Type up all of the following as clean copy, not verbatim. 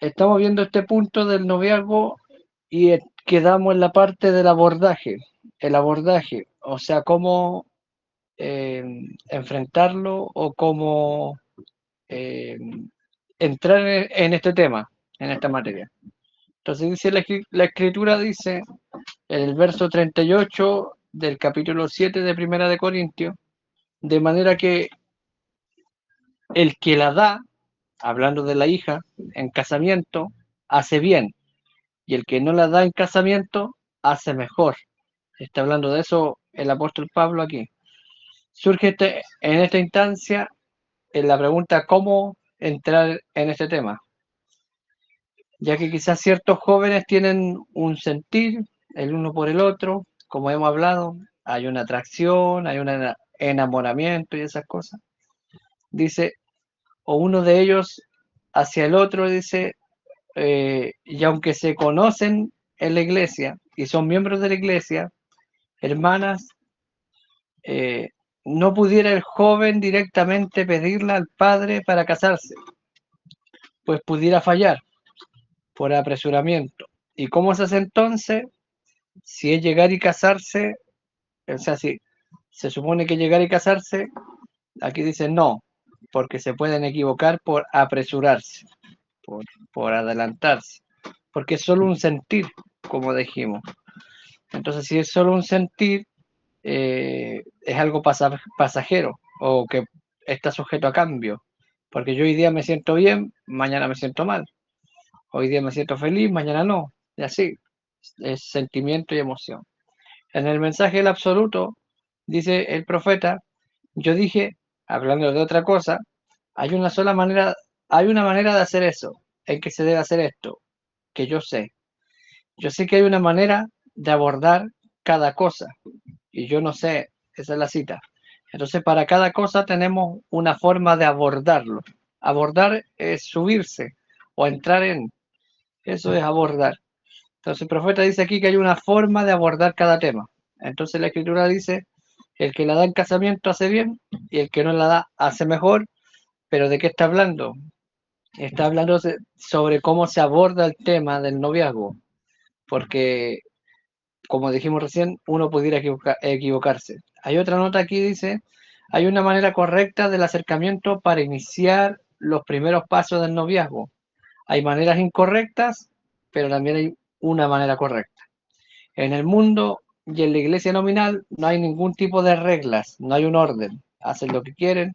estamos viendo este punto del noviazgo y quedamos en la parte del abordaje. El abordaje, o sea, cómo eh, enfrentarlo o cómo eh, entrar en este tema, en esta materia. Entonces dice la escritura, dice en el verso 38 del capítulo 7 de Primera de Corintios, de manera que el que la da, hablando de la hija, en casamiento, hace bien, y el que no la da en casamiento, hace mejor. Está hablando de eso el apóstol Pablo aquí. Surge en esta instancia en la pregunta cómo entrar en este tema, ya que quizás ciertos jóvenes tienen un sentir el uno por el otro, como hemos hablado, hay una atracción, hay un enamoramiento y esas cosas. Dice, o uno de ellos hacia el otro, dice, y aunque se conocen en la iglesia y son miembros de la iglesia, hermanas, eh, no pudiera el joven directamente pedirle al padre para casarse, pues pudiera fallar por apresuramiento. ¿Y cómo se hace entonces? Si es llegar y casarse, o sea, si se supone que llegar y casarse, aquí dice no, porque se pueden equivocar por apresurarse, por, por adelantarse, porque es solo un sentir, como dijimos. Entonces, si es solo un sentir, es algo pasajero o que está sujeto a cambio, porque yo hoy día me siento bien, mañana me siento mal, hoy día me siento feliz, mañana no, y así, es sentimiento y emoción. En el mensaje del absoluto, dice el profeta, yo dije, hablando de otra cosa, hay una sola manera, hay una manera de hacer eso, en que se debe hacer esto, que yo sé. Yo sé que hay una manera de abordar cada cosa, y yo no sé, esa es la cita. Entonces, para cada cosa tenemos una forma de abordarlo. Abordar es subirse o entrar en, eso es abordar. Entonces, el profeta dice aquí que hay una forma de abordar cada tema. Entonces, la escritura dice, el que la da en casamiento hace bien y el que no la da hace mejor. Pero ¿de qué está hablando? Está hablando sobre cómo se aborda el tema del noviazgo, porque como dijimos recién, uno pudiera equivocarse. Hay otra nota aquí, dice, hay una manera correcta del acercamiento para iniciar los primeros pasos del noviazgo. Hay maneras incorrectas, pero también hay una manera correcta. En el mundo y en la iglesia nominal no hay ningún tipo de reglas, no hay un orden. Hacen lo que quieren.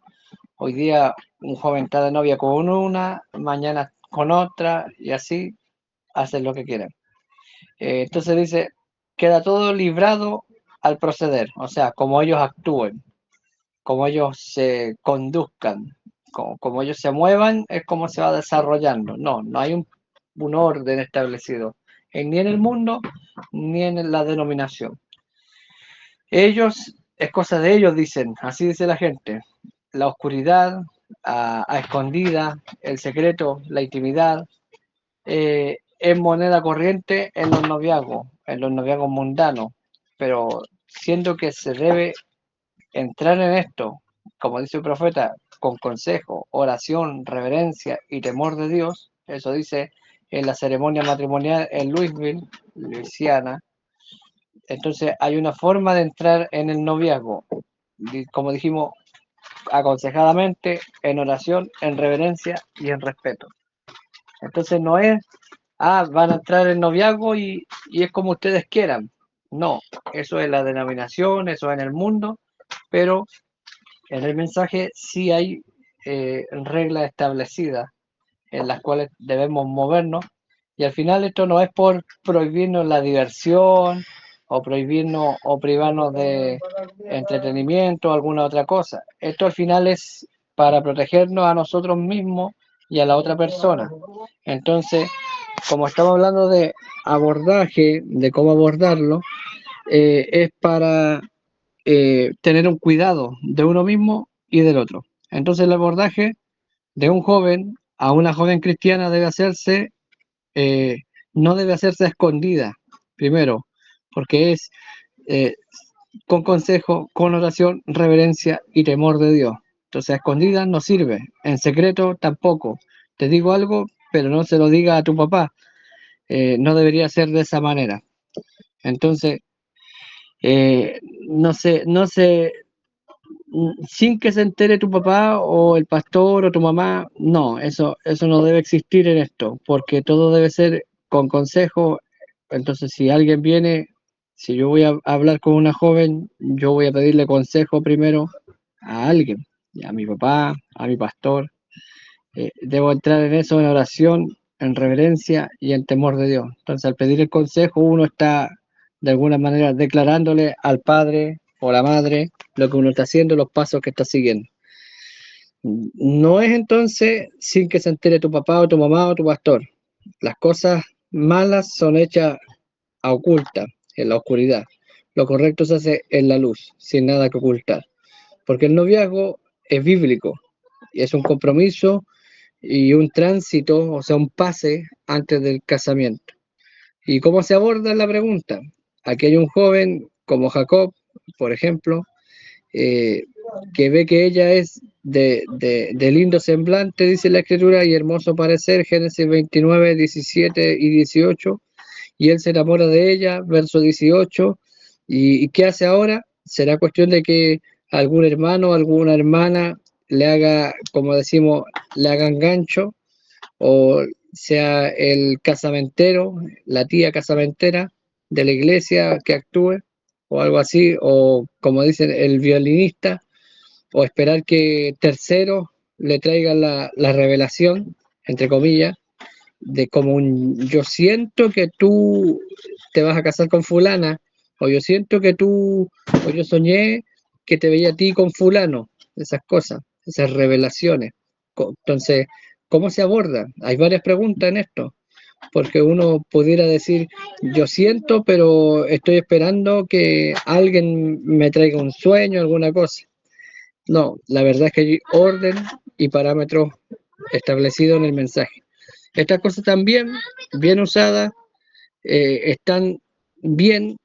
Hoy día un joven está de novia con una, mañana con otra y así hacen lo que quieren. Entonces dice, queda todo librado al proceder, o sea, como ellos actúen, como ellos se conduzcan, como ellos se muevan, es como se va desarrollando. No, no hay un orden establecido, ni en el mundo ni en la denominación. Ellos, es cosa de ellos, dicen, así dice la gente. La oscuridad, a escondida, el secreto, la intimidad, es moneda corriente en los noviazgos mundanos, pero siendo que se debe entrar en esto, como dice el profeta, con consejo, oración, reverencia y temor de Dios, eso dice en la ceremonia matrimonial en Louisville, Luisiana. Entonces hay una forma de entrar en el noviazgo, como dijimos, aconsejadamente, en oración, en reverencia y en respeto. Entonces no es, van a entrar en noviazgo y es como ustedes quieran. No, eso es la denominación, eso es en el mundo, pero en el mensaje sí hay reglas establecidas en las cuales debemos movernos, y al final esto no es por prohibirnos la diversión o prohibirnos o privarnos de entretenimiento o alguna otra cosa. Esto al final es para protegernos a nosotros mismos y a la otra persona. Entonces, como estamos hablando de abordaje, de cómo abordarlo, es para tener un cuidado de uno mismo y del otro. Entonces, el abordaje de un joven a una joven cristiana debe hacerse, eh, no debe hacerse a escondida, primero, porque es eh, con consejo, con oración, reverencia y temor de Dios. Entonces, a escondidas no sirve, en secreto tampoco. Te digo algo, pero no se lo diga a tu papá. No debería ser de esa manera. Entonces, no sé, sin que se entere tu papá o el pastor o tu mamá, no, eso no debe existir en esto, porque todo debe ser con consejo. Entonces, si alguien viene, si yo voy a hablar con una joven, yo voy a pedirle consejo primero a alguien, a mi papá, a mi pastor. Debo entrar en eso en oración, en reverencia y en temor de Dios. Entonces, al pedir el consejo, uno está de alguna manera declarándole al padre o la madre lo que uno está haciendo, los pasos que está siguiendo. No es entonces sin que se entere tu papá o tu mamá o tu pastor. Las cosas malas son hechas a ocultas, en la oscuridad. Lo correcto se hace en la luz, sin nada que ocultar. Porque el noviazgo es bíblico y es un compromiso y un tránsito, o sea, un pase antes del casamiento. ¿Y cómo se aborda la pregunta? Aquí hay un joven como Jacob, por ejemplo, eh, que ve que ella es de lindo semblante, dice la escritura, y hermoso parecer, Génesis 29, 17 y 18, y él se enamora de ella, verso 18, y ¿qué hace ahora? Será cuestión de que algún hermano, alguna hermana le haga, como decimos, le hagan gancho, o sea el casamentero, la tía casamentera de la iglesia que actúe, o algo así, o como dicen, el violinista, o esperar que terceros le traigan la revelación, entre comillas, de como un yo siento que tú te vas a casar con fulana, o yo siento que tú, o yo soñé que te veía a ti con fulano, esas cosas, esas revelaciones. Entonces, ¿cómo se aborda? Hay varias preguntas en esto, porque uno pudiera decir, yo siento, pero estoy esperando que alguien me traiga un sueño, alguna cosa. No, la verdad es que hay orden y parámetros establecidos en el mensaje. Estas cosas también, bien usadas, están bien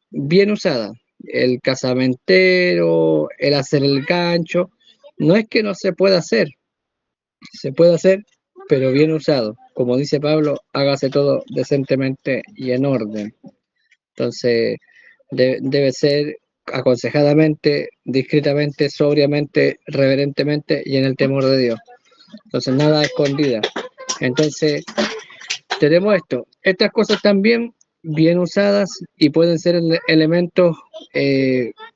usadas. El casamentero, el hacer el gancho, no es que no se pueda hacer, se puede hacer, pero bien usado. Como dice Pablo, hágase todo decentemente y en orden. Entonces, debe ser aconsejadamente, discretamente, sobriamente, reverentemente y en el temor de Dios. Entonces, nada escondida. Entonces, tenemos esto. Estas cosas también bien usadas y pueden ser elementos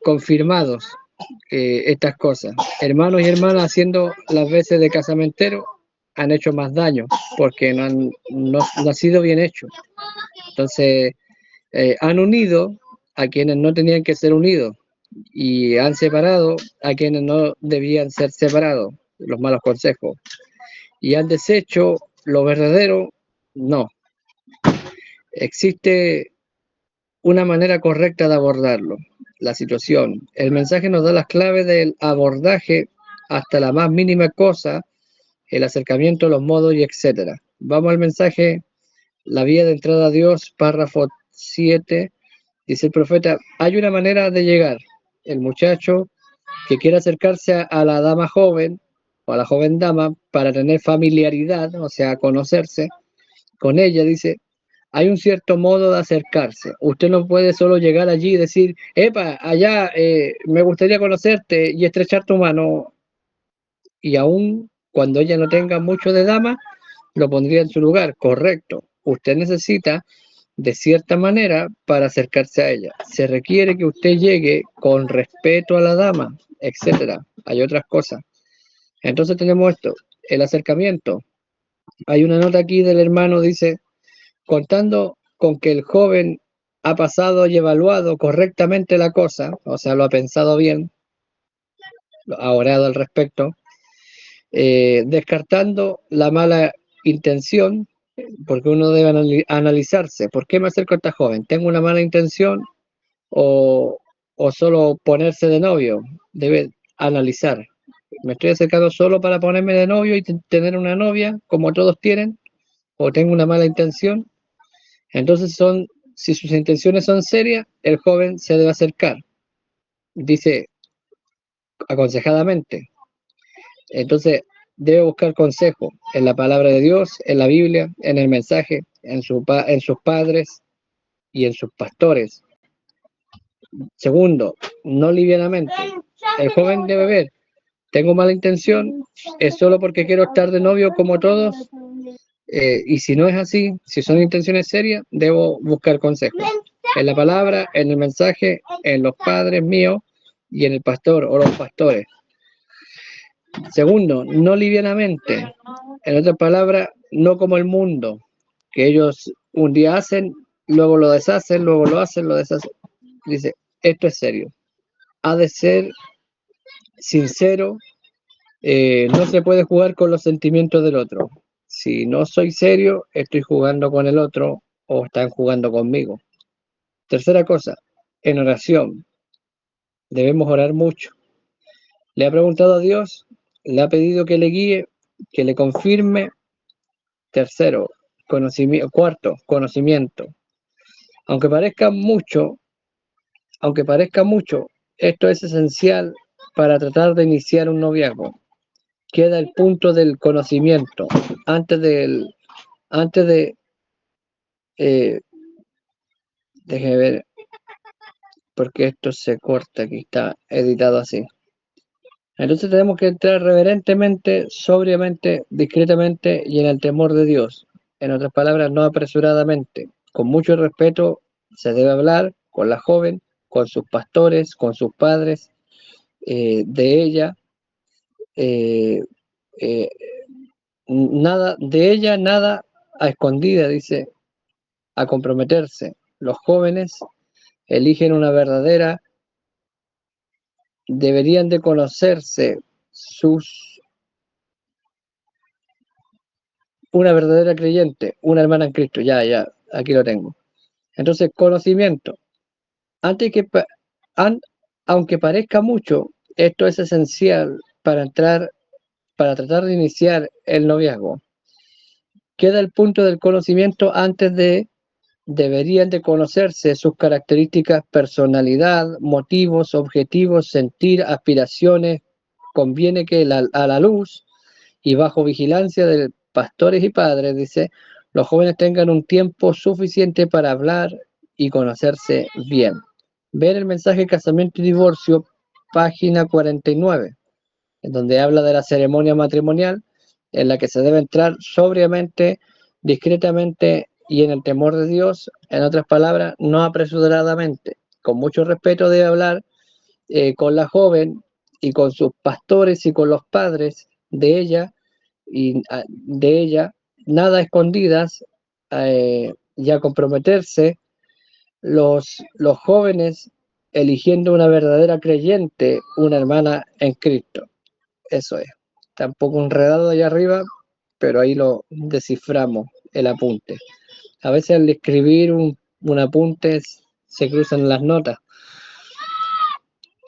confirmados. Estas cosas. Hermanos y hermanas haciendo las veces de casamentero han hecho más daño porque no ha sido bien hecho. Entonces, han unido a quienes no tenían que ser unidos y han separado a quienes no debían ser separados, los malos consejos. Y han deshecho lo verdadero, no. Existe una manera correcta de abordarlo, la situación. El mensaje nos da las claves del abordaje hasta la más mínima cosa, el acercamiento, los modos y etcétera. Vamos al mensaje, la vía de entrada a Dios, párrafo 7. Dice el profeta, hay una manera de llegar. El muchacho que quiere acercarse a la dama joven o a la joven dama para tener familiaridad, o sea, conocerse con ella, dice, hay un cierto modo de acercarse. Usted no puede solo llegar allí y decir, epa, allá me gustaría conocerte y estrechar tu mano. Y aún cuando ella no tenga mucho de dama, lo pondría en su lugar. Correcto. Usted necesita de cierta manera para acercarse a ella. Se requiere que usted llegue con respeto a la dama, etcétera. Hay otras cosas. Entonces tenemos esto, el acercamiento. Hay una nota aquí del hermano, dice, contando con que el joven ha pasado y evaluado correctamente la cosa, o sea, lo ha pensado bien, ha orado al respecto, descartando la mala intención, porque uno debe analizarse, ¿por qué me acerco a esta joven? ¿Tengo una mala intención o solo ponerse de novio? Debe analizar. ¿Me estoy acercando solo para ponerme de novio y tener una novia, como todos tienen? ¿O tengo una mala intención? Entonces si sus intenciones son serias, el joven se debe acercar, dice aconsejadamente. Entonces, debe buscar consejo en la palabra de Dios, en la Biblia, en el mensaje, en sus padres y en sus pastores. Segundo, no livianamente. El joven debe ver, tengo mala intención, es solo porque quiero estar de novio como todos, y si no es así, si son intenciones serias, debo buscar consejo. En la palabra, en el mensaje, en los padres míos y en el pastor o los pastores. Segundo, no livianamente. En otras palabras, no como el mundo, que ellos un día hacen, luego lo deshacen, luego lo hacen, lo deshacen. Dice, esto es serio. Ha de ser sincero, no se puede jugar con los sentimientos del otro. Si no soy serio, estoy jugando con el otro o están jugando conmigo. Tercera cosa, en oración, debemos orar mucho. Le ha preguntado a Dios, le ha pedido que le guíe, que le confirme. Tercero, conocimiento. Cuarto, conocimiento. Aunque parezca mucho, aunque parezca mucho, esto es esencial para tratar de iniciar un noviazgo. Queda el punto del conocimiento. Antes de, eh, déjeme ver, porque esto se corta, aquí está editado así. Entonces tenemos que entrar reverentemente, sobriamente, discretamente y en el temor de Dios. En otras palabras, no apresuradamente. Con mucho respeto se debe hablar con la joven, con sus pastores, con sus padres, de ella. eh, eh, Nada, de ella nada a escondida, dice, a comprometerse. Los jóvenes eligen deberían de conocerse una verdadera creyente, una hermana en Cristo, ya, aquí lo tengo. Entonces, conocimiento. Antes que, an- Aunque parezca mucho, esto es esencial para tratar de iniciar el noviazgo. Queda el punto del conocimiento deberían de conocerse sus características, personalidad, motivos, objetivos, sentir, aspiraciones. Conviene que a la luz y bajo vigilancia de pastores y padres, dice, los jóvenes tengan un tiempo suficiente para hablar y conocerse bien. Ver el mensaje Casamiento y Divorcio, página 49, en donde habla de la ceremonia matrimonial, en la que se debe entrar sobriamente, discretamente y en el temor de Dios. En otras palabras, no apresuradamente. Con mucho respeto debe hablar con la joven y con sus pastores y con los padres de ella, nada escondidas, y a comprometerse los jóvenes eligiendo una verdadera creyente, una hermana en Cristo. Eso es. Está un poco enredado allá arriba, pero ahí lo desciframos, el apunte. A veces al escribir un apunte se cruzan las notas.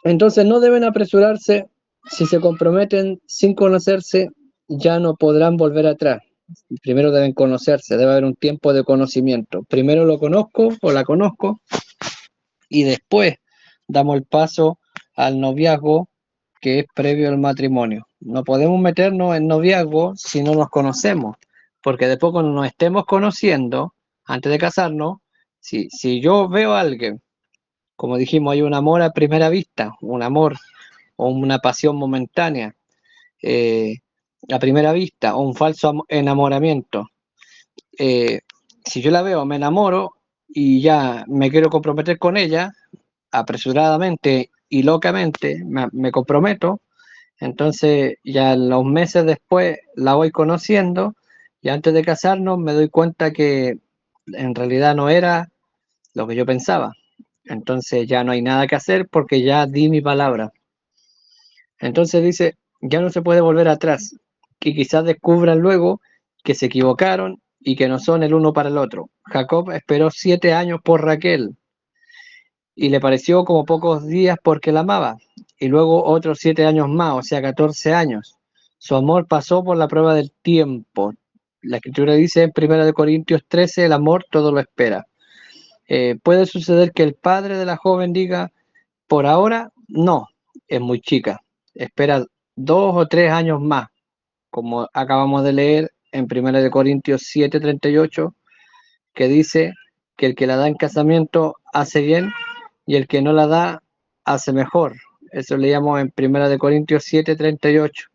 Entonces no deben apresurarse. Si se comprometen sin conocerse, ya no podrán volver atrás. Primero deben conocerse, debe haber un tiempo de conocimiento. Primero lo conozco o la conozco y después damos el paso al noviazgo, que es previo al matrimonio. No podemos meternos en noviazgo si no nos conocemos, porque después cuando nos estemos conociendo, antes de casarnos, si yo veo a alguien, como dijimos, hay un amor a primera vista, un amor o una pasión momentánea, eh, a primera vista, o un falso enamoramiento. Eh, si yo la veo, me enamoro y ya me quiero comprometer con ella, apresuradamente y locamente me comprometo, entonces ya los meses después la voy conociendo y antes de casarnos me doy cuenta que en realidad no era lo que yo pensaba. Entonces ya no hay nada que hacer porque ya di mi palabra. Entonces dice, ya no se puede volver atrás, que quizás descubran luego que se equivocaron y que no son el uno para el otro. Jacob esperó 7 años por Raquel y le pareció como pocos días porque la amaba, y luego otros 7 años más, o sea, 14 años. Su amor pasó por la prueba del tiempo. La escritura dice en 1 Corintios 13, el amor todo lo espera. Puede suceder que el padre de la joven diga, por ahora no, es muy chica, espera 2 o 3 años más. como acabamos de leer en 1 Corintios 7:38, que dice que el que la da en casamiento hace bien y el que no la da hace mejor. Eso leíamos en 1 Corintios 7:38.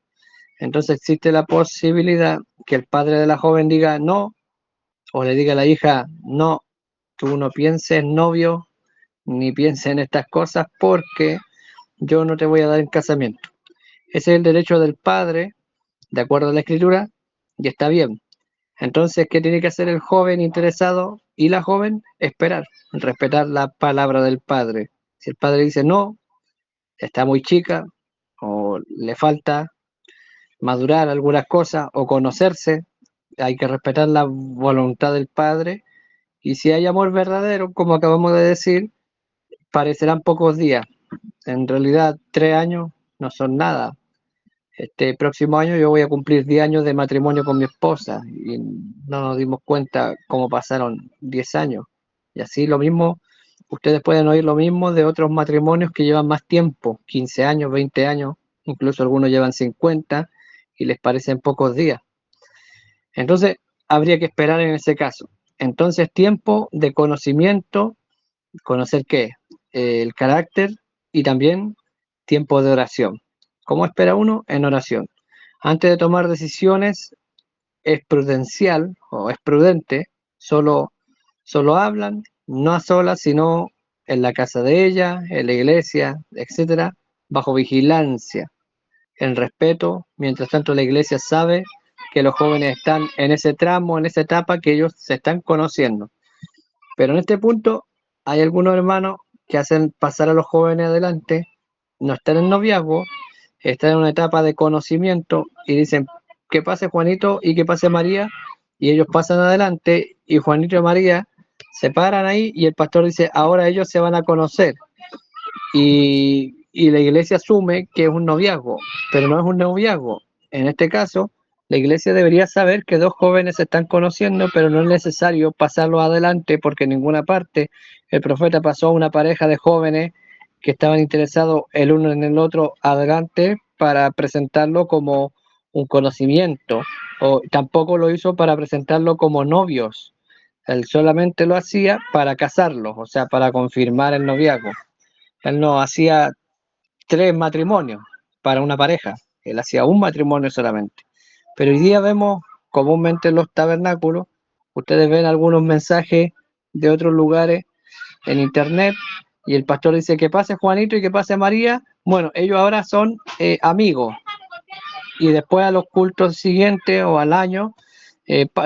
Entonces existe la posibilidad que el padre de la joven diga no, o le diga a la hija, no, tú no pienses en novio, ni pienses en estas cosas porque yo no te voy a dar en casamiento. Ese es el derecho del padre, de acuerdo a la escritura, y está bien. Entonces, ¿qué tiene que hacer el joven interesado y la joven? Esperar, respetar la palabra del padre. Si el padre dice no, está muy chica, o le falta madurar algunas cosas, o conocerse, hay que respetar la voluntad del padre. Y si hay amor verdadero, como acabamos de decir, parecerán pocos días. En realidad, 3 años no son nada. Este próximo año yo voy a cumplir 10 años de matrimonio con mi esposa y no nos dimos cuenta cómo pasaron 10 años. Y así lo mismo, ustedes pueden oír lo mismo de otros matrimonios que llevan más tiempo, 15 años, 20 años, incluso algunos llevan 50 y les parecen pocos días. Entonces, habría que esperar en ese caso. Entonces, tiempo de conocimiento, conocer qué, el carácter y también tiempo de oración. ¿Cómo espera uno? En oración. Antes de tomar decisiones, es prudencial o es prudente, solo hablan, no a solas, sino en la casa de ella, en la iglesia, etcétera, bajo vigilancia, en respeto. Mientras tanto, la iglesia sabe que los jóvenes están en ese tramo, en esa etapa que ellos se están conociendo. Pero en este punto hay algunos hermanos que hacen pasar a los jóvenes adelante, no están en noviazgo, están en una etapa de conocimiento y dicen que pase Juanito y que pase María, y ellos pasan adelante y Juanito y María se paran ahí y el pastor dice, ahora ellos se van a conocer. Y la iglesia asume que es un noviazgo, pero no es un noviazgo. En este caso, la iglesia debería saber que dos jóvenes se están conociendo, pero no es necesario pasarlo adelante porque en ninguna parte el profeta pasó a una pareja de jóvenes que estaban interesados el uno en el otro adelante para presentarlo como un conocimiento, o tampoco lo hizo para presentarlo como novios. Él solamente lo hacía para casarlos, o sea, para confirmar el noviazgo. Él no hacía 3 matrimonios para una pareja, él hacía un matrimonio solamente. Pero hoy día vemos comúnmente en los tabernáculos, ustedes ven algunos mensajes de otros lugares en internet y el pastor dice que pase Juanito y que pase María. Bueno, ellos ahora son amigos y después a los cultos siguientes o al año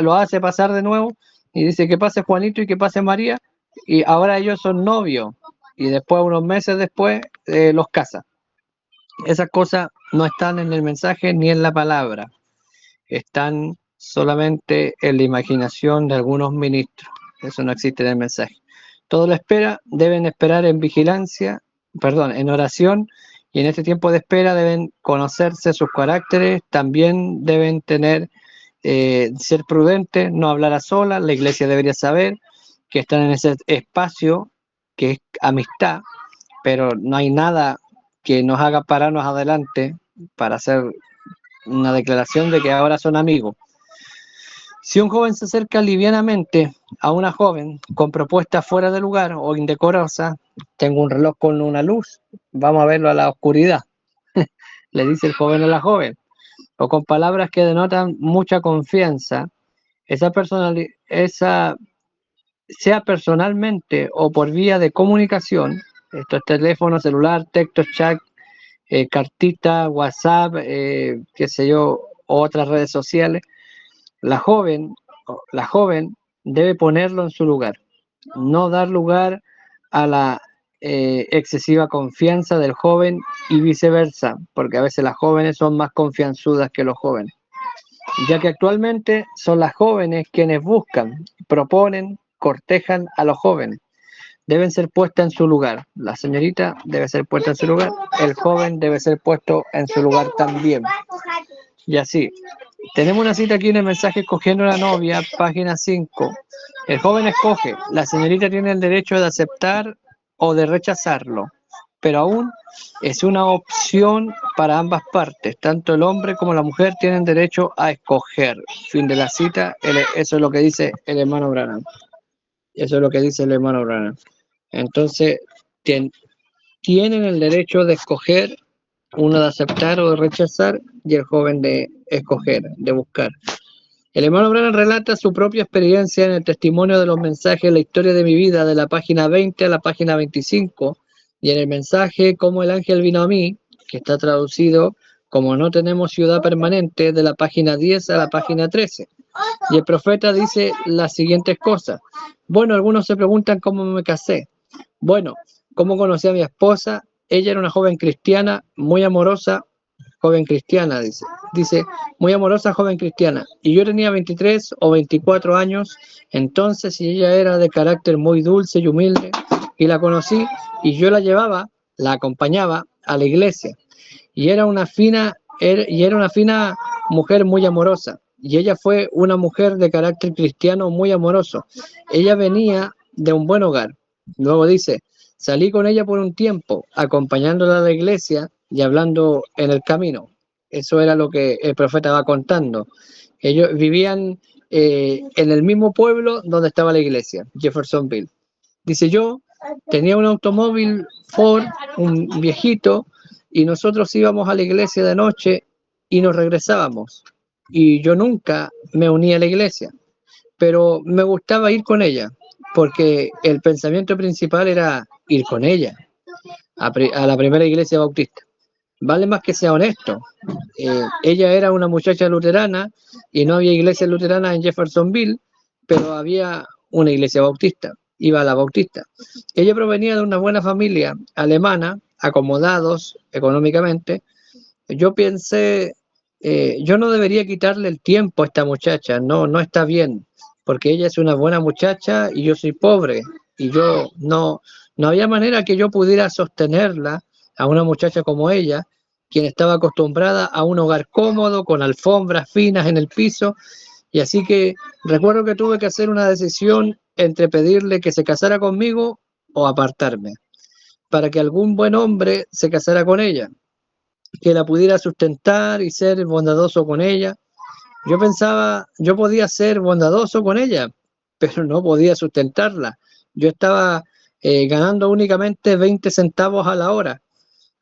lo hace pasar de nuevo y dice que pase Juanito y que pase María y ahora ellos son novios y después unos meses después los casa. Esas cosas no están en el mensaje ni en la palabra, están solamente en la imaginación de algunos ministros. Eso no existe en el mensaje. Todo lo espera, deben esperar en vigilancia, perdón, en oración, y en este tiempo de espera deben conocerse sus caracteres, también deben tener, ser prudentes, no hablar a solas. La iglesia debería saber que están en ese espacio que es amistad, pero no hay nada que nos haga pararnos adelante para hacer una declaración de que ahora son amigos. Si un joven se acerca livianamente a una joven con propuestas fuera de lugar o indecorosa, tengo un reloj con una luz, vamos a verlo a la oscuridad, le dice el joven a la joven, o con palabras que denotan mucha confianza, esa sea personalmente o por vía de comunicación, esto es teléfono, celular, texto, chat, cartita, WhatsApp, qué sé yo, otras redes sociales, la joven, la joven debe ponerlo en su lugar, no dar lugar a la excesiva confianza del joven y viceversa, porque a veces las jóvenes son más confianzudas que los jóvenes, ya que actualmente son las jóvenes quienes buscan, proponen, cortejan a los jóvenes. Deben ser puestas en su lugar. La señorita debe ser puesta en su lugar, el joven debe ser puesto en su lugar también. Y así. Tenemos una cita aquí en el mensaje escogiendo una novia, página 5. El joven escoge, la señorita tiene el derecho de aceptar o de rechazarlo. pero aún es una opción para ambas partes. Tanto el hombre como la mujer tienen derecho a escoger. Fin de la cita. Eso es lo que dice el hermano Branham. Eso es lo que dice el hermano Branham. Entonces, tienen el derecho de escoger, uno de aceptar o de rechazar, y el joven de escoger, de buscar. El hermano Branham relata su propia experiencia en el testimonio de los mensajes, la historia de mi vida, de la página 20 a la página 25, y en el mensaje Cómo el ángel vino a mí, que está traducido como No tenemos ciudad permanente, de la página 10 a la página 13. Y el profeta dice las siguientes cosas. Bueno, algunos se preguntan cómo me casé. Bueno, cómo conocí a mi esposa. Ella era una joven cristiana, muy amorosa, joven cristiana, dice. Dice, muy amorosa, joven cristiana. Y yo tenía 23 o 24 años, entonces, y ella era de carácter muy dulce y humilde, y la conocí, y yo la llevaba, la acompañaba a la iglesia. Y era una fina mujer muy amorosa. Y ella fue una mujer de carácter cristiano muy amoroso. Ella venía de un buen hogar. Luego dice, salí con ella por un tiempo, acompañándola a la iglesia y hablando en el camino. Eso era lo que el profeta va contando. Ellos vivían en el mismo pueblo donde estaba la iglesia, Jeffersonville. Dice, yo tenía un automóvil Ford, un viejito, y nosotros íbamos a la iglesia de noche y nos regresábamos. Y yo nunca me uní a la iglesia, pero me gustaba ir con ella, porque el pensamiento principal era ir con ella a la primera iglesia bautista. Vale más que sea honesto. Ella era una muchacha luterana y no había iglesia luterana en Jeffersonville, pero había una iglesia bautista. Iba a la bautista. Ella provenía de una buena familia alemana, acomodados económicamente. Yo pensé, yo no debería quitarle el tiempo a esta muchacha, no, no está bien, porque ella es una buena muchacha y yo soy pobre, y yo no había manera que yo pudiera sostenerla a una muchacha como ella, quien estaba acostumbrada a un hogar cómodo, con alfombras finas en el piso, y así que recuerdo que tuve que hacer una decisión entre pedirle que se casara conmigo o apartarme, para que algún buen hombre se casara con ella, que la pudiera sustentar y ser bondadoso con ella. Yo pensaba, yo podía ser bondadoso con ella, pero no podía sustentarla. Yo estaba ganando únicamente 20 centavos a la hora.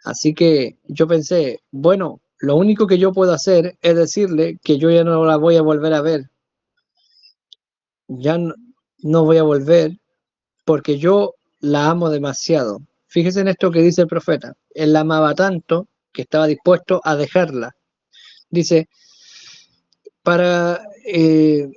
Así que yo pensé, bueno, lo único que yo puedo hacer es decirle que yo ya no la voy a volver a ver. Ya no voy a volver porque yo la amo demasiado. Fíjese en esto que dice el profeta. Él la amaba tanto que estaba dispuesto a dejarla. Dice, para eh,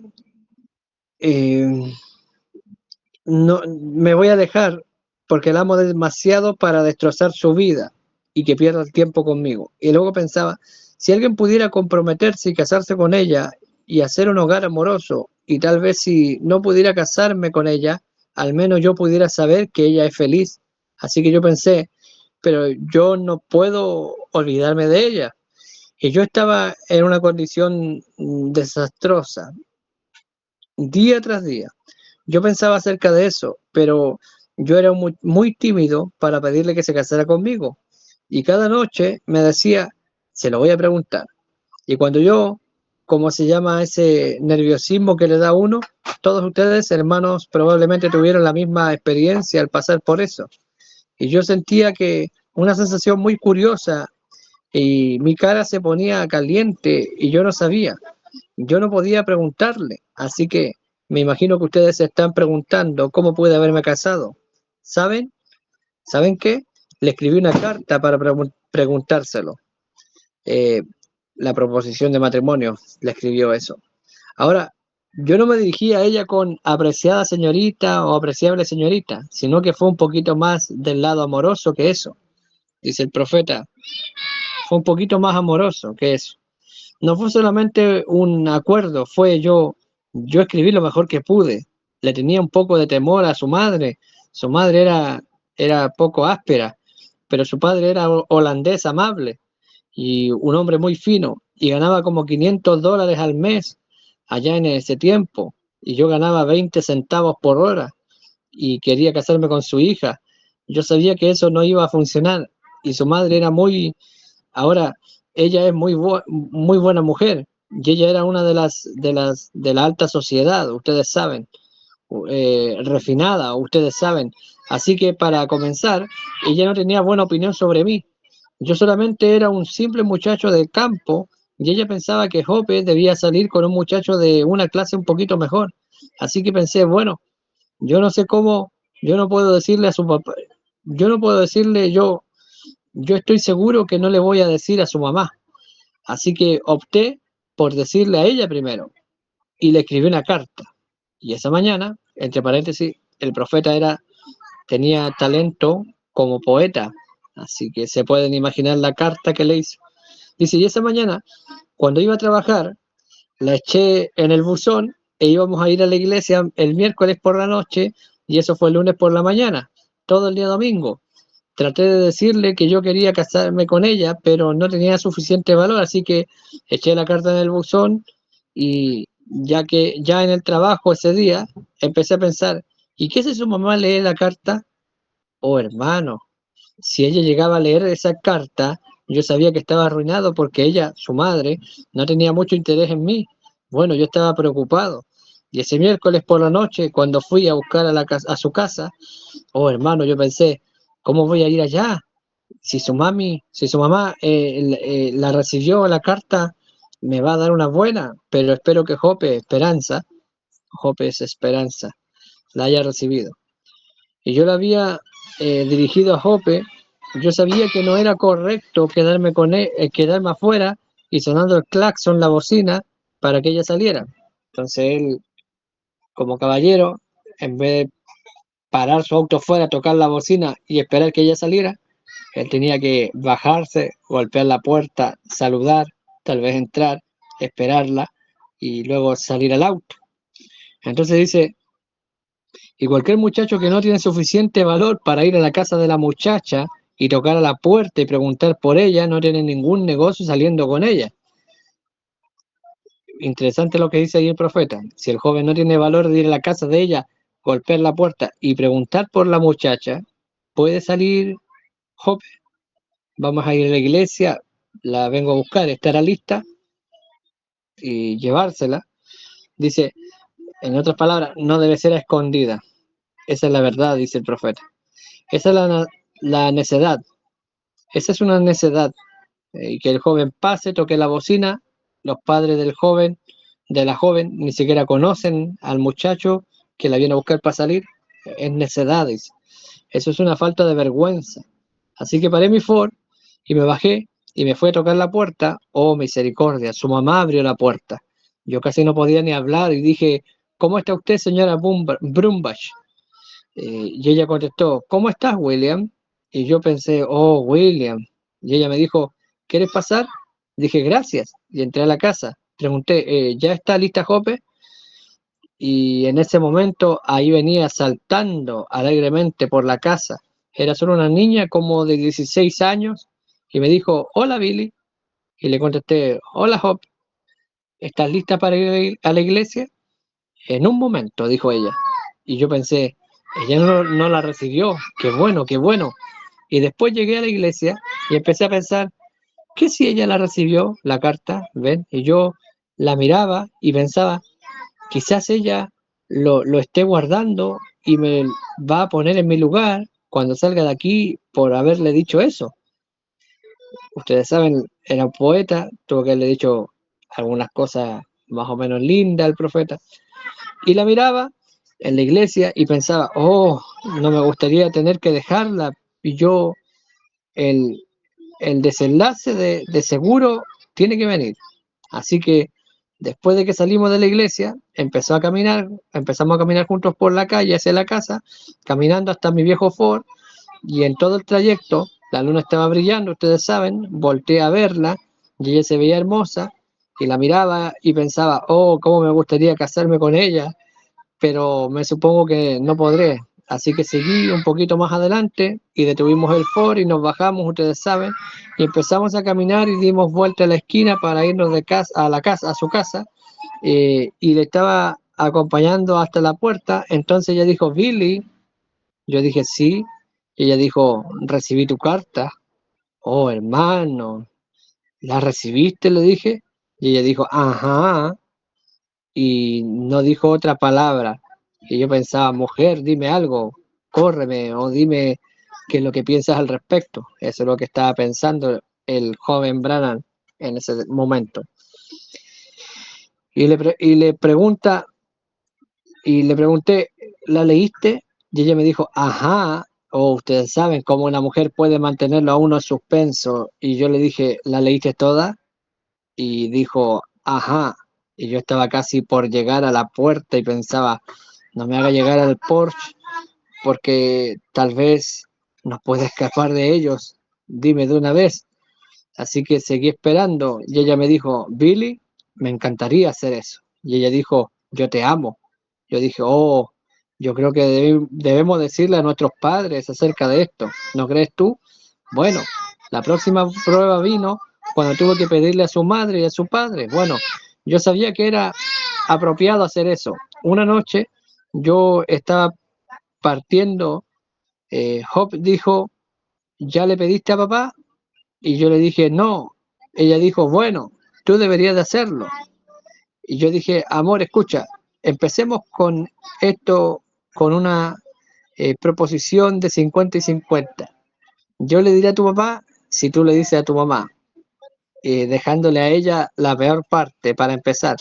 no me voy a dejar porque la amo demasiado para destrozar su vida y que pierda el tiempo conmigo. Y luego pensaba, si alguien pudiera comprometerse y casarse con ella y hacer un hogar amoroso, y tal vez si no pudiera casarme con ella, al menos yo pudiera saber que ella es feliz. Así que yo pensé, pero yo no puedo olvidarme de ella. Y yo estaba en una condición desastrosa, día tras día. Yo pensaba acerca de eso, pero yo era muy tímido para pedirle que se casara conmigo. Y cada noche me decía, se lo voy a preguntar. Y cuando yo, ¿cómo se llama ese nerviosismo que le da a uno? Todos ustedes, hermanos, probablemente tuvieron la misma experiencia al pasar por eso. Y yo sentía que una sensación muy curiosa y mi cara se ponía caliente y yo no sabía. Yo no podía preguntarle, así que me imagino que ustedes se están preguntando cómo pude haberme casado. ¿Saben? ¿Saben qué? Le escribí una carta para preguntárselo. Eh, la proposición de matrimonio, le escribió eso. Ahora, yo no me dirigí a ella con apreciada señorita o apreciable señorita, sino que fue un poquito más del lado amoroso que eso. Dice el profeta, fue un poquito más amoroso que eso. No fue solamente un acuerdo, fue yo escribí lo mejor que pude. Le tenía un poco de temor a su madre. Su madre era poco áspera, pero su padre era holandés amable y un hombre muy fino y ganaba como $500 al mes allá en ese tiempo. Y yo ganaba 20 centavos por hora y quería casarme con su hija. yo sabía que eso no iba a funcionar y su madre era muy, ahora ella es muy buena mujer y ella era una de la alta sociedad, ustedes saben, refinada, ustedes saben. Así que para comenzar, ella no tenía buena opinión sobre mí. Yo solamente era un simple muchacho de campo y ella pensaba que Jope debía salir con un muchacho de una clase un poquito mejor. Así que pensé, bueno, yo no sé cómo, yo no puedo decirle a su papá, yo no puedo decirle, yo estoy seguro que no le voy a decir a su mamá. Así que opté por decirle a ella primero y le escribí una carta. Y esa mañana, entre paréntesis, el profeta tenía talento como poeta, así que se pueden imaginar la carta que le hizo. Dice, y esa mañana, cuando iba a trabajar, la eché en el buzón e íbamos a ir a la iglesia el miércoles por la noche y eso fue el lunes por la mañana, todo el día domingo. Traté de decirle que yo quería casarme con ella, pero no tenía suficiente valor, así que eché la carta en el buzón y ya que ya en el trabajo ese día empecé a pensar, ¿y qué si su mamá lee la carta? Oh, hermano, si ella llegaba a leer esa carta, yo sabía que estaba arruinado porque ella, su madre, no tenía mucho interés en mí. Bueno, yo estaba preocupado. Y ese miércoles por la noche, cuando fui a buscar a su casa, oh hermano, yo pensé, ¿cómo voy a ir allá? Si su mamá la recibió la carta, me va a dar una buena, pero espero que Jope es esperanza, la haya recibido. Y yo la había dirigido a Jope, yo sabía que no era correcto quedarme con él, quedarme afuera y sonando el claxon, la bocina, para que ella saliera. Entonces él, como caballero, en vez de parar su auto fuera, tocar la bocina y esperar que ella saliera, él tenía que bajarse, golpear la puerta, saludar, tal vez entrar, esperarla y luego salir al auto. Entonces dice, y cualquier muchacho que no tiene suficiente valor para ir a la casa de la muchacha y tocar a la puerta y preguntar por ella, no tiene ningún negocio saliendo con ella. Interesante lo que dice ahí el profeta. Si el joven no tiene valor de ir a la casa de ella, golpear la puerta y preguntar por la muchacha, puede salir joven. Vamos a ir a la iglesia, la vengo a buscar, estará lista y llevársela. Dice, en otras palabras, no debe ser escondida. Esa es la verdad, dice el profeta. Esa es la necedad. Esa es una necedad. Y que el joven pase, toque la bocina, los padres del joven, de la joven, ni siquiera conocen al muchacho que la viene a buscar para salir. Es necedad, dice. Eso es una falta de vergüenza. Así que paré mi Ford y me bajé y me fui a tocar la puerta. Oh, misericordia, su mamá abrió la puerta. Yo casi no podía ni hablar y dije, ¿cómo está usted, señora Brumbach? Y ella contestó, ¿cómo estás, William? Y yo pensé, oh, William. Y ella me dijo, ¿quieres pasar? Dije, gracias. Y entré a la casa. Pregunté, ¿ya está lista Jope? Y en ese momento ahí venía saltando alegremente por la casa. Era solo una niña como de 16 años y me dijo, hola Billy. Y le contesté, hola Jope, ¿estás lista para ir a la iglesia? En un momento, dijo ella. Y yo pensé, ella no la recibió. Qué bueno, qué bueno. Y después llegué a la iglesia y empecé a pensar, ¿qué si ella la recibió, la carta? ¿Ven? Y yo la miraba y pensaba, quizás ella lo esté guardando y me va a poner en mi lugar cuando salga de aquí por haberle dicho eso. Ustedes saben, era un poeta, tuvo que haberle dicho algunas cosas más o menos lindas al profeta. Y la miraba en la iglesia y pensaba, oh, no me gustaría tener que dejarla. Y yo, el, el desenlace de seguro tiene que venir. Así que después de que salimos de la iglesia, empezamos a caminar juntos por la calle hacia la casa, caminando hasta mi viejo Ford, y en todo el trayecto, la luna estaba brillando, ustedes saben, volteé a verla, y ella se veía hermosa, y la miraba y pensaba, oh, cómo me gustaría casarme con ella, pero me supongo que no podré. Así que seguí un poquito más adelante y detuvimos el Ford y nos bajamos, ustedes saben, y empezamos a caminar y dimos vuelta a la esquina para irnos de casa a la casa, a su casa, y le estaba acompañando hasta la puerta. Entonces ella dijo, Billy, yo dije sí, Y ella dijo, recibí tu carta. Oh, hermano, ¿la recibiste? Le dije. Y ella dijo, ajá. Y no dijo otra palabra. Y yo pensaba, mujer, dime algo, córreme o dime qué es lo que piensas al respecto. Eso es lo que estaba pensando el joven Brannan en ese momento. Y le pregunté, ¿la leíste? Y ella me dijo, ajá. O ustedes saben cómo una mujer puede mantenerlo a uno en suspenso. Y yo le dije, ¿la leíste toda? Y dijo, ajá. Y yo estaba casi por llegar a la puerta y pensaba, no me haga llegar al Porsche porque tal vez nos puede escapar de ellos. Dime de una vez. Así que seguí esperando y ella me dijo, Billy, me encantaría hacer eso. Y ella dijo, yo te amo. Yo dije, oh, yo creo que debemos decirle a nuestros padres acerca de esto. ¿No crees tú? Bueno, la próxima prueba vino cuando tuvo que pedirle a su madre y a su padre. Bueno, yo sabía que era apropiado hacer eso. Una noche yo estaba partiendo, Hop dijo, ¿ya le pediste a papá? Y yo le dije, no. Ella dijo, bueno, tú deberías de hacerlo. Y yo dije, amor, escucha, empecemos con esto, con una proposición de 50 y 50. Yo le diré a tu papá si tú le dices a tu mamá, dejándole a ella la peor parte para empezar.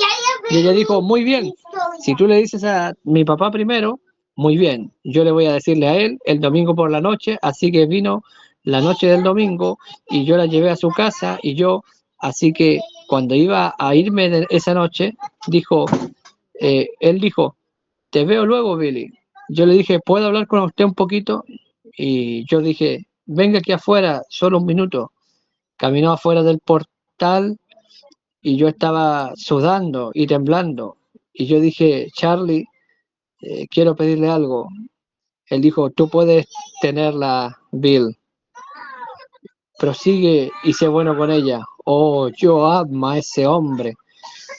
Y ella dijo, muy bien, si tú le dices a mi papá primero, muy bien, yo le voy a decirle a él el domingo por la noche, así que vino la noche del domingo y yo la llevé a su casa y yo, así que cuando iba a irme de esa noche, él dijo, te veo luego, Billy. Yo le dije, ¿puedo hablar con usted un poquito? Y yo dije, venga aquí afuera, solo un minuto. Caminó afuera del portal y yo estaba sudando y temblando. Y yo dije, Charlie, quiero pedirle algo. Él dijo, tú puedes tenerla, Bill. Prosigue y sé bueno con ella. Oh, yo amo a ese hombre.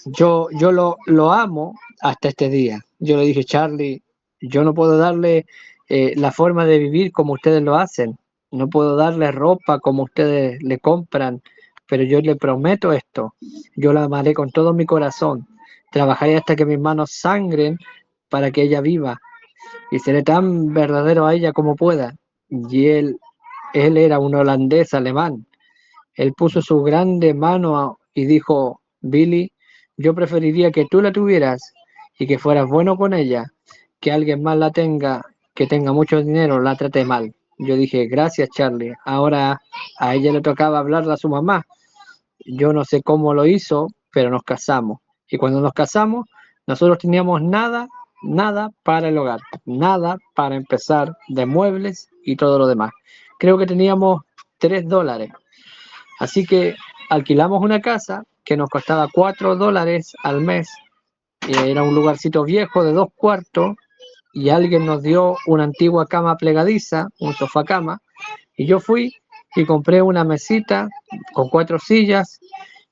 Yo lo amo hasta este día. Yo le dije, Charlie, yo no puedo darle la forma de vivir como ustedes lo hacen. No puedo darle ropa como ustedes le compran, pero yo le prometo esto. Yo la amaré con todo mi corazón. Trabajaré hasta que mis manos sangren para que ella viva y seré tan verdadero a ella como pueda. Y él era un holandés alemán. Él puso su grande mano y dijo, Billy, yo preferiría que tú la tuvieras y que fueras bueno con ella, que alguien más la tenga, que tenga mucho dinero, la trate mal. Yo dije, gracias Charlie. Ahora a ella le tocaba hablarle a su mamá. Yo no sé cómo lo hizo, pero nos casamos. Y cuando nos casamos, nosotros teníamos nada para el hogar, nada para empezar de muebles y todo lo demás. Creo que teníamos $3. Así que alquilamos una casa que nos costaba $4 al mes. Era un lugarcito viejo de 2 cuartos y alguien nos dio una antigua cama plegadiza, un sofá cama, y yo fui y compré una mesita con 4 sillas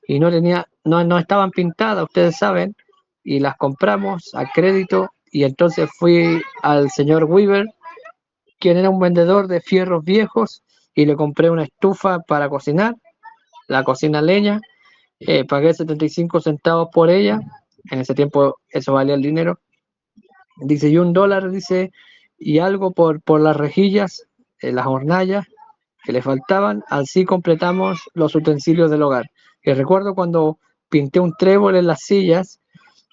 y no estaban pintadas, ustedes saben, y las compramos a crédito y entonces fui al señor Weaver, quien era un vendedor de fierros viejos, y le compré una estufa para cocinar, la cocina a leña. Pagué 75 centavos por ella. En ese tiempo eso valía el dinero. Dice, y $1, dice, y algo por las rejillas, las hornallas que le faltaban. Así completamos los utensilios del hogar. Y recuerdo cuando pinté un trébol en las sillas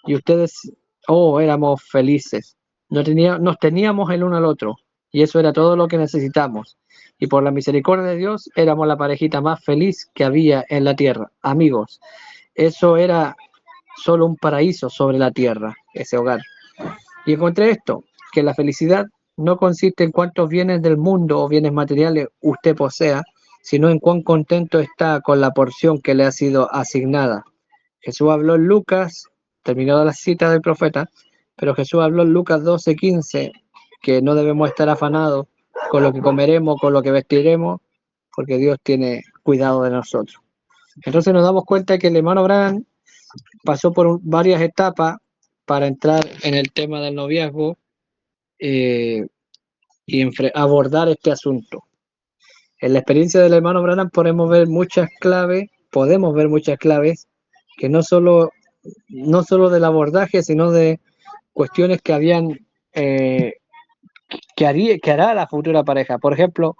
y ustedes, oh, éramos felices. Nos teníamos el uno al otro y eso era todo lo que necesitamos. Y por la misericordia de Dios éramos la parejita más feliz que había en la tierra. Amigos, eso era solo un paraíso sobre la tierra, ese hogar. Y encontré esto, que la felicidad no consiste en cuántos bienes del mundo o bienes materiales usted posea, sino en cuán contento está con la porción que le ha sido asignada. Jesús habló en Lucas, terminado la cita del profeta, pero Jesús habló en Lucas 12:15, que no debemos estar afanados con lo que comeremos, con lo que vestiremos, porque Dios tiene cuidado de nosotros. Entonces nos damos cuenta que el hermano Abraham pasó por varias etapas para entrar en el tema del noviazgo. y abordar este asunto. En la experiencia del hermano Branham podemos ver muchas claves que no solo del abordaje, sino de cuestiones que habían que hará la futura pareja. Por ejemplo,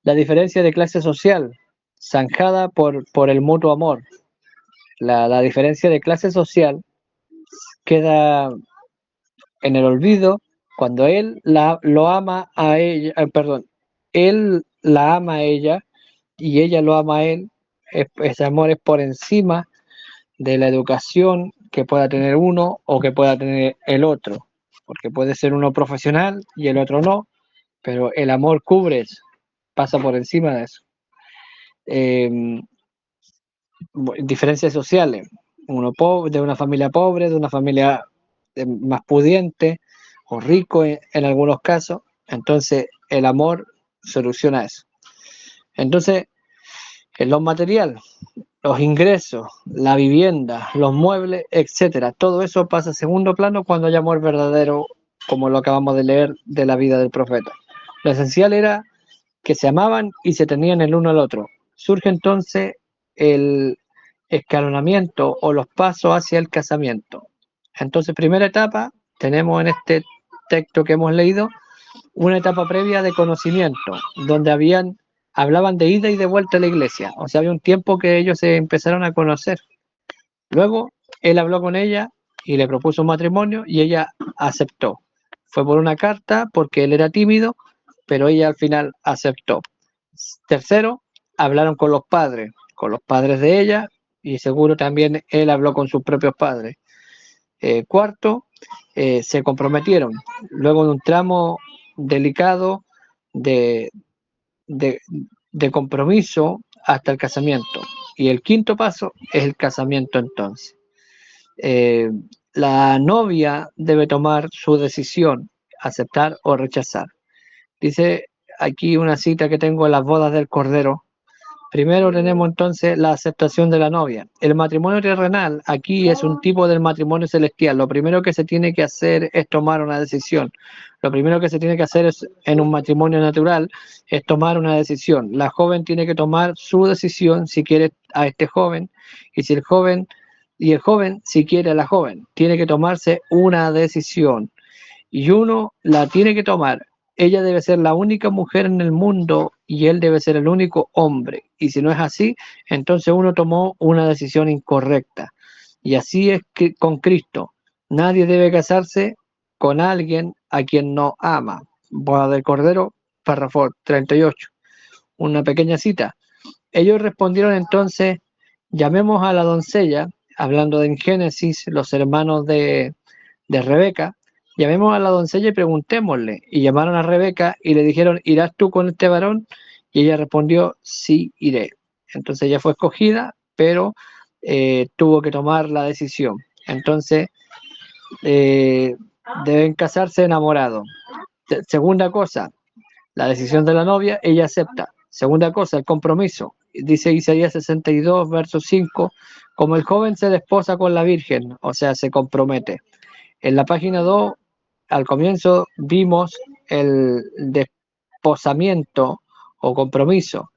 la diferencia de clase social, zanjada por el mutuo amor. La diferencia de clase social queda en el olvido cuando lo ama a ella, perdón, él la ama a ella y ella lo ama a él. Ese amor es por encima de la educación que pueda tener uno o que pueda tener el otro, porque puede ser uno profesional y el otro no, pero el amor cubre eso, pasa por encima de eso. Diferencias sociales, uno pobre, de una familia pobre, de una familia más pudiente o rico en algunos casos, entonces el amor soluciona eso. Entonces, en lo material, los ingresos, la vivienda, los muebles, etcétera, todo eso pasa a segundo plano cuando hay amor verdadero, como lo acabamos de leer de la vida del profeta. Lo esencial era que se amaban y se tenían el uno al otro. Surge entonces el escalonamiento o los pasos hacia el casamiento. Entonces, primera etapa, tenemos en este texto que hemos leído una etapa previa de conocimiento, donde hablaban de ida y de vuelta a la iglesia. O sea, había un tiempo que ellos se empezaron a conocer. Luego, él habló con ella y le propuso un matrimonio y ella aceptó. Fue por una carta porque él era tímido, pero ella al final aceptó. Tercero, hablaron con los padres de ella, y seguro también él habló con sus propios padres. Cuarto, se comprometieron. Luego de un tramo delicado de, de, de compromiso hasta el casamiento. Y el quinto paso es el casamiento entonces. Eh, la novia debe tomar su decisión, aceptar o rechazar. Dice aquí una cita que tengo en las bodas del Cordero. Primero tenemos entonces la aceptación de la novia. El matrimonio terrenal aquí es un tipo del matrimonio celestial. Lo primero que se tiene que hacer es tomar una decisión. Lo primero que se tiene que hacer en un matrimonio natural es tomar una decisión. La joven tiene que tomar su decisión si quiere a este joven, y si el joven si quiere a la joven. Tiene que tomarse una decisión y uno la tiene que tomar. Ella debe ser la única mujer en el mundo y él debe ser el único hombre. Y si no es así, entonces uno tomó una decisión incorrecta. Y así es que con Cristo. Nadie debe casarse con alguien a quien no ama. Boda del Cordero, párrafo 38. Una pequeña cita. Ellos respondieron entonces, llamemos a la doncella, hablando de en Génesis, los hermanos de Rebeca, llamemos a la doncella y preguntémosle. Y llamaron a Rebeca y le dijeron, ¿irás tú con este varón? Y ella respondió, sí, iré. Entonces ella fue escogida, pero tuvo que tomar la decisión. Entonces, deben casarse enamorados. Segunda cosa, la decisión de la novia, ella acepta. Segunda cosa, el compromiso. Dice Isaías 62, verso 5, como el joven se desposa con la virgen, o sea, se compromete. En la página 2, al comienzo, vimos el desposamiento o compromiso.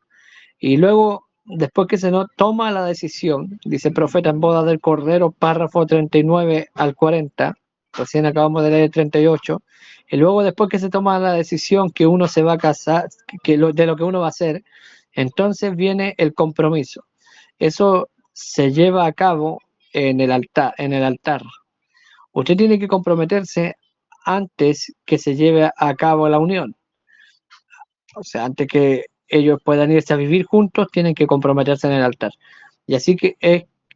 Y luego, después que se toma la decisión, dice el profeta en boda del Cordero, párrafo 39 al 40, recién acabamos de leer el 38, y luego después que se toma la decisión que uno se va a casar, de lo que uno va a hacer, entonces viene el compromiso. Eso se lleva a cabo en el altar. Usted tiene que comprometerse antes que se lleve a cabo la unión. O sea, antes que ellos puedan irse a vivir juntos, tienen que comprometerse en el altar. Y así que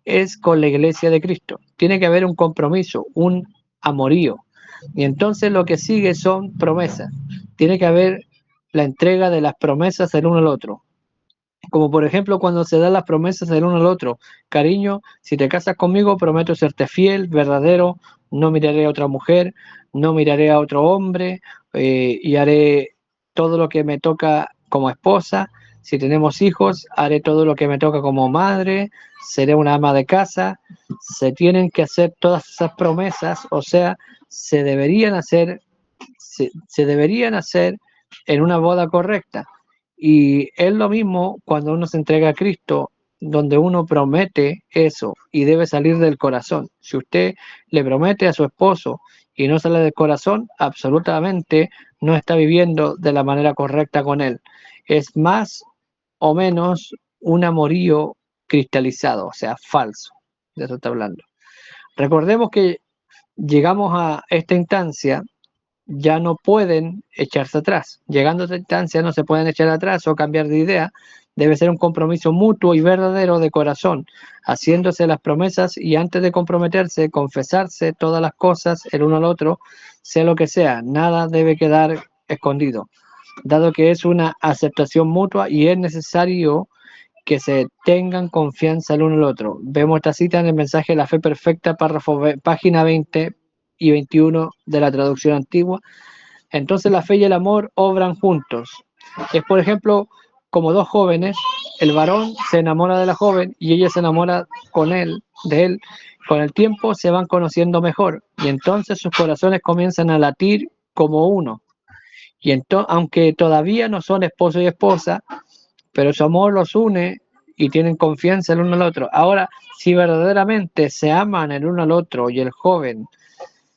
es con la iglesia de Cristo. Tiene que haber un compromiso, un amorío. Y entonces lo que sigue son promesas. Tiene que haber la entrega de las promesas el uno al otro. Como por ejemplo cuando se dan las promesas del uno al otro. Cariño, si te casas conmigo, prometo serte fiel, verdadero, no miraré a otra mujer, no miraré a otro hombre, y haré todo lo que me toca como esposa. Si tenemos hijos, haré todo lo que me toca como madre, seré una ama de casa. Se tienen que hacer todas esas promesas, o sea, se deberían hacer en una boda correcta. Y es lo mismo cuando uno se entrega a Cristo, donde uno promete eso y debe salir del corazón. Si usted le promete a su esposo y no sale del corazón, absolutamente no está viviendo de la manera correcta con él. Es más o menos un amorío cristalizado, o sea, falso. De eso está hablando. Recordemos que llegamos a esta instancia, ya no pueden echarse atrás. Llegando a esta instancia no se pueden echar atrás o cambiar de idea. Debe ser un compromiso mutuo y verdadero de corazón, haciéndose las promesas y antes de comprometerse, confesarse todas las cosas el uno al otro, sea lo que sea. Nada debe quedar escondido, dado que es una aceptación mutua y es necesario que se tengan confianza el uno al otro. Vemos esta cita en el mensaje La Fe Perfecta, página 20 y 21 de la traducción antigua. Entonces la fe y el amor obran juntos. Es, por ejemplo, como dos jóvenes, el varón se enamora de la joven y ella se enamora con él, de él. Con el tiempo se van conociendo mejor y entonces sus corazones comienzan a latir como uno. Y aunque todavía no son esposo y esposa, pero su amor los une y tienen confianza el uno al otro. Ahora, si verdaderamente se aman el uno al otro y el joven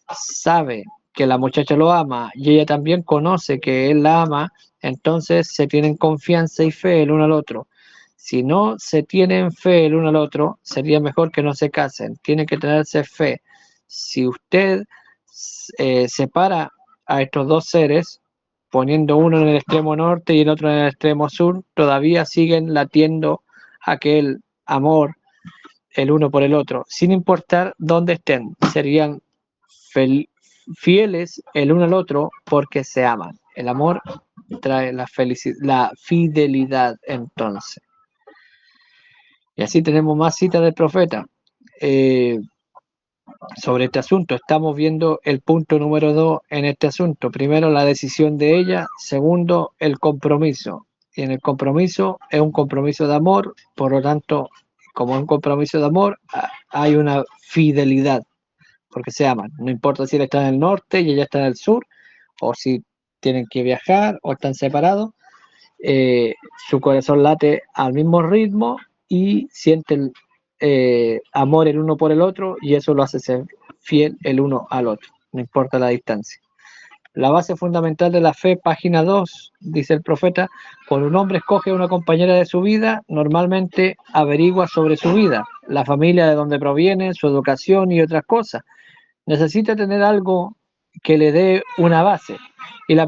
sabe que la muchacha lo ama y ella también conoce que él la ama, entonces se tienen confianza y fe el uno al otro. Si no se tienen fe el uno al otro, sería mejor que no se casen. Tienen que tenerse fe. Si usted separa a estos dos seres, poniendo uno en el extremo norte y el otro en el extremo sur, todavía siguen latiendo aquel amor el uno por el otro, sin importar dónde estén. Serían fieles el uno al otro porque se aman. El amor trae la fidelidad entonces. Y así tenemos más citas del profeta eh, sobre este asunto. Estamos viendo el punto número 2 en este asunto. Primero, la decisión de ella. Segundo, el compromiso. Y en el compromiso es un compromiso de amor, por lo tanto, como es un compromiso de amor, hay una fidelidad, porque se aman. No importa si él está en el norte y ella está en el sur, o si tienen que viajar o están separados, su corazón late al mismo ritmo y sienten amor el uno por el otro y eso lo hace ser fiel el uno al otro, no importa la distancia. La base fundamental de la fe, página 2, dice el profeta, cuando un hombre escoge una compañera de su vida, normalmente averigua sobre su vida, la familia de donde proviene, su educación y otras cosas. Necesita tener algo que le dé una base. Y le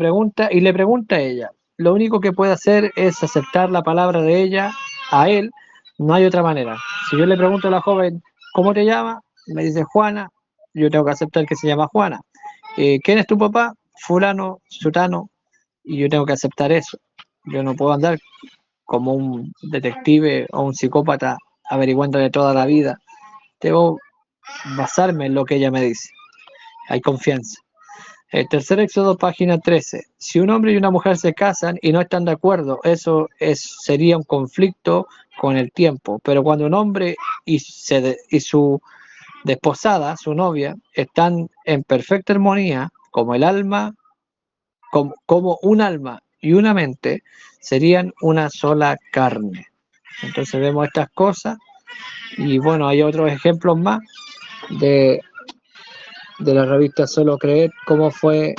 pregunta a ella. Lo único que puede hacer es aceptar la palabra de ella a él. No hay otra manera. Si yo le pregunto a la joven, ¿cómo te llamas? Me dice Juana. Yo tengo que aceptar que se llama Juana. ¿Quién es tu papá? Fulano, sutano. Y yo tengo que aceptar eso. Yo no puedo andar como un detective o un psicópata averiguando de toda la vida. Debo basarme en lo que ella me dice. Hay confianza. El tercer Éxodo, página 13. Si un hombre y una mujer se casan y no están de acuerdo, sería un conflicto con el tiempo. Pero cuando un hombre y su desposada, su novia, están en perfecta armonía, como un alma y una mente, serían una sola carne. Entonces vemos estas cosas y bueno, hay otros ejemplos más de, de la revista Solo Creer, cómo fue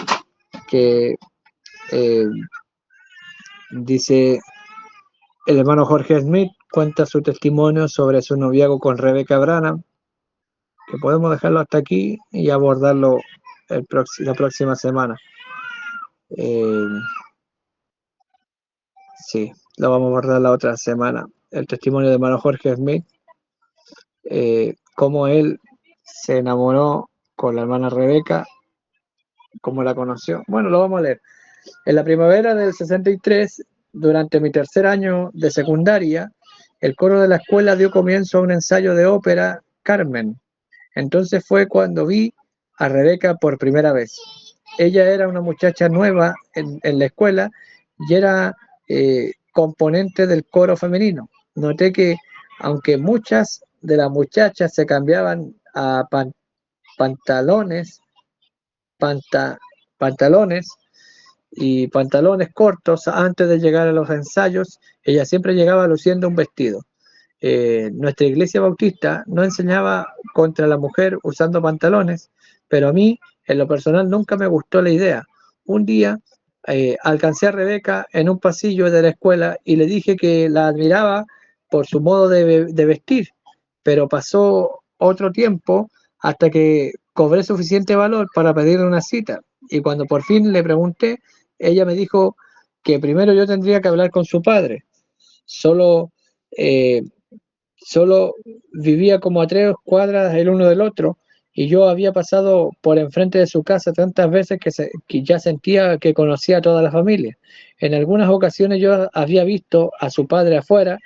que eh, dice el hermano Jorge Smith, cuenta su testimonio sobre su noviazgo con Rebecca Branham, que podemos dejarlo hasta aquí y abordarlo la próxima semana. Eh, sí, lo vamos a abordar la otra semana. El testimonio del hermano Jorge Smith, cómo él se enamoró con la hermana Rebecca, cómo la conoció. Bueno, lo vamos a leer. En la primavera del 63, durante mi tercer año de secundaria, el coro de la escuela dio comienzo a un ensayo de ópera Carmen. Entonces fue cuando vi a Rebeca por primera vez. Ella era una muchacha nueva en la escuela y era componente del coro femenino. Noté que aunque muchas de las muchachas se cambiaban a pantalones, panta, pantalones y pantalones cortos antes de llegar a los ensayos. Ella siempre llegaba luciendo un vestido. Nuestra iglesia bautista no enseñaba contra la mujer usando pantalones, pero a mí, en lo personal, nunca me gustó la idea. Un día alcancé a Rebeca en un pasillo de la escuela y le dije que la admiraba por su modo de vestir, pero pasó otro tiempo hasta que cobré suficiente valor para pedirle una cita. Y cuando por fin le pregunté, ella me dijo que primero yo tendría que hablar con su padre. Solo eh, Solo vivía como a 3 cuadras el uno del otro y yo había pasado por enfrente de su casa tantas veces que ya sentía que conocía a toda la familia. En algunas ocasiones yo había visto a su padre afuera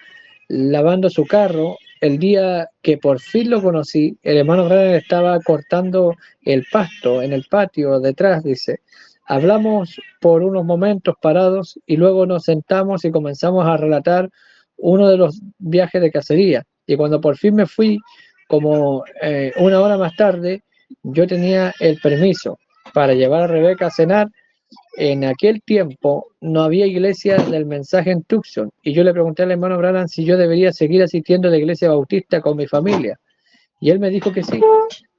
lavando su carro. El día que por fin lo conocí, el hermano Branham estaba cortando el pasto en el patio detrás, dice. Hablamos por unos momentos parados y luego nos sentamos y comenzamos a relatar uno de los viajes de cacería. Y cuando por fin me fui, como una hora más tarde, yo tenía el permiso para llevar a Rebeca a cenar. En aquel tiempo no había iglesia del mensaje en Tucson y yo le pregunté al hermano Branham si yo debería seguir asistiendo a la iglesia bautista con mi familia y él me dijo que sí,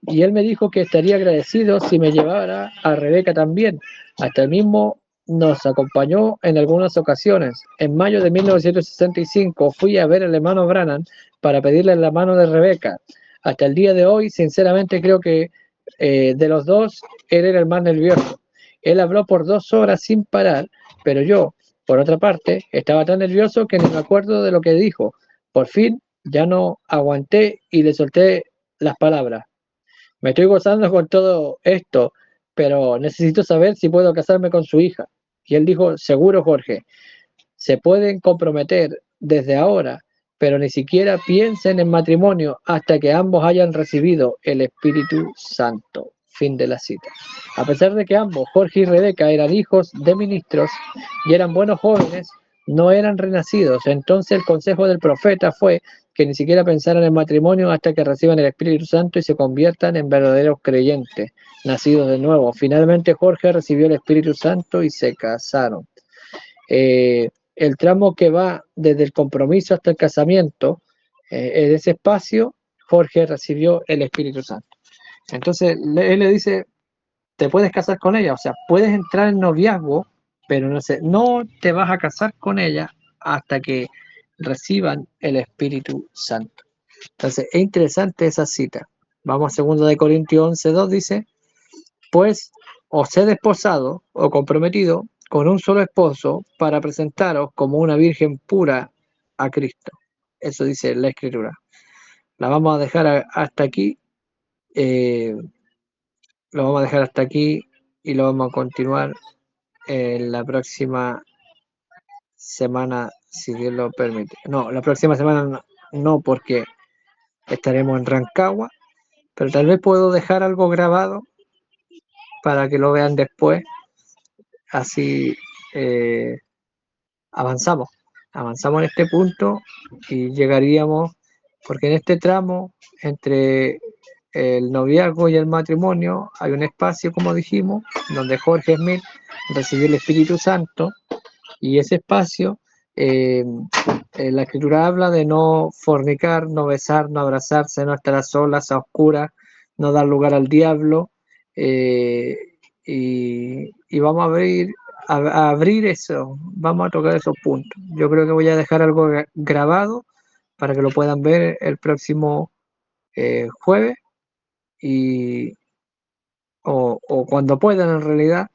y él me dijo que estaría agradecido si me llevara a Rebeca también. Hasta el mismo nos acompañó en algunas ocasiones. En mayo de 1965 fui a ver al hermano Branham para pedirle la mano de Rebeca. Hasta el día de hoy, sinceramente creo que de los dos, él era el más nervioso. Él habló por 2 horas sin parar, pero yo, por otra parte, estaba tan nervioso que ni me acuerdo de lo que dijo. Por fin, ya no aguanté y le solté las palabras. Me estoy gozando con todo esto, pero necesito saber si puedo casarme con su hija. Y él dijo, seguro, Jorge, se pueden comprometer desde ahora, pero ni siquiera piensen en matrimonio hasta que ambos hayan recibido el Espíritu Santo. Fin de la cita. A pesar de que ambos, Jorge y Rebeca, eran hijos de ministros y eran buenos jóvenes, no eran renacidos. Entonces el consejo del profeta fue que ni siquiera pensaran en matrimonio hasta que reciban el Espíritu Santo y se conviertan en verdaderos creyentes, nacidos de nuevo. Finalmente Jorge recibió el Espíritu Santo y se casaron. El tramo que va desde el compromiso hasta el casamiento, en ese espacio, Jorge recibió el Espíritu Santo. Entonces, él le dice, te puedes casar con ella, o sea, puedes entrar en noviazgo, pero no te vas a casar con ella hasta que reciban el Espíritu Santo. Entonces, es interesante esa cita. Vamos a 2 de Corintios 11:2, dice, pues os he desposado o comprometido con un solo esposo para presentaros como una virgen pura a Cristo. Eso dice la Escritura. La vamos a dejar hasta aquí. eh, lo vamos a dejar hasta aquí y lo vamos a continuar en la próxima semana, si Dios lo permite. No, la próxima semana no, porque estaremos en Rancagua, pero tal vez puedo dejar algo grabado para que lo vean después. Así avanzamos, avanzamos en este punto y llegaríamos, porque en este tramo entre el noviazgo y el matrimonio hay un espacio, como dijimos, donde Jorge Smith recibió el Espíritu Santo y ese espacio, eh, la escritura habla de no fornicar, no besar, no abrazarse, no estar a solas, a oscuras, no dar lugar al diablo. eh, y vamos a abrir eso, vamos a tocar esos puntos. Yo creo que voy a dejar algo grabado para que lo puedan ver el próximo jueves y, o cuando puedan en realidad,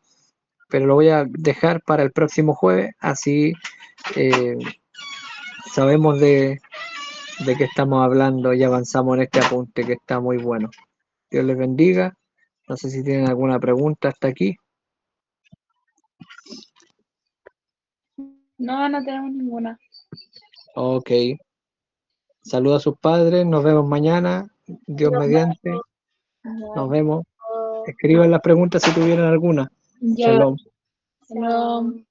pero lo voy a dejar para el próximo jueves, así eh, sabemos de qué estamos hablando y avanzamos en este apunte que está muy bueno. Dios les bendiga. No sé si tienen alguna pregunta hasta aquí. No, no tenemos ninguna. Ok. Saludos a sus padres. Nos vemos mañana. Dios Nos mediante. Nos vemos. vemos. Escriban las preguntas si tuvieran alguna. Ya, Shalom. shalom.